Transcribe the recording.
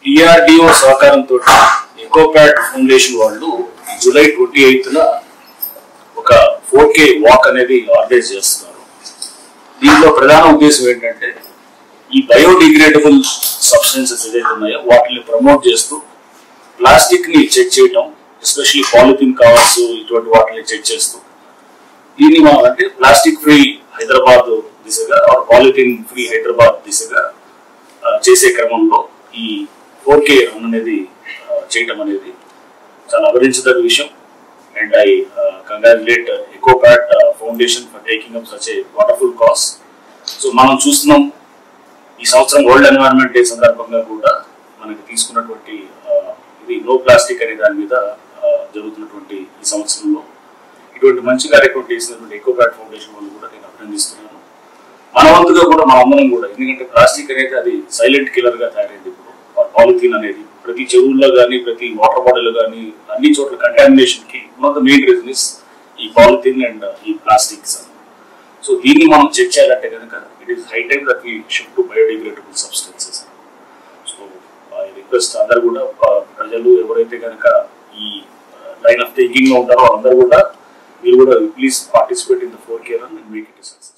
DRDO సహకారంతో ఎకోప్యాడ్ foundation వాళ్ళు July 28న ఒక 4K వాక్ అనేది ఆర్గనైజ్ చేస్తున్నారు. దీంట్లో ప్రధాన ఉద్దేశం ఏంటంటే ఈ బయోడిగ్రేడబుల్ సబ్స్టెన్సెస్ ఏదైతే ఉన్నాయో వాటిని ప్రమోట్ చేస్తూ ప్లాస్టిక్ ని చెక్ చేయటం, ఎస్పెషల్లీ పాలిథిన్ కవర్స్ ఇటువంటి వాటిని చెక్ చేస్తూ దీన్ని మనం అంటే ప్లాస్టిక్ ఫ్రీ హైదరాబాద్ దిశగా పాలిథిన్ ఫ్రీ హైదరాబాద్ దిశగా చేసే క్రమంలో ఈ 4K రన్ అనేది చేయటం అనేది చాలా అభినందించదగ్గ విషయం. And I congratulate Ecopad foundation for taking up such a wonderful cause. So మనం చూస్తున్నాం ఈ సంవత్సరం వరల్డ్ ఎన్వైరన్మెంట్ డే సందర్భంగా కూడా మనకి తీసుకున్నటువంటి ఇది నో ప్లాస్టిక్ అనే దాని మీద జరుగుతున్నటువంటి ఈ సంవత్సరంలో ఇటువంటి మంచి కార్యక్రమం చేసినటువంటి ఎకోప్యాడ్ ఫౌండేషన్ వాళ్ళు కూడా నేను అభినందిస్తున్నాను. మన వంతుగా కూడా మన అందరం కూడా, ఎందుకంటే ప్లాస్టిక్ అనేది అది సైలెంట్ కిల్లర్ గా తయారైంది. ఇప్పుడు పాలిథిన్ అనేది ప్రతి చెరువుల్లో కానీ ప్రతి వాటర్ బాడీలో కానీ అన్ని చోట్ల కంటామినేషన్ కి one of the main reason is ఈ పాలిథిన్ అండ్ ఈ ప్లాస్టిక్స్. సో దీన్ని మనం చెక్ చేయాలంటే కనుక it is high time that we shift to biodegradable substances. So I request అందరు కూడా ప్రజలు ఎవరైతే కనుక ఈ లైన్ ఆఫ్ థింకింగ్ లో ఉంటారో అందరూ కూడా మీరు కూడా please participate in the 4K run and make it success.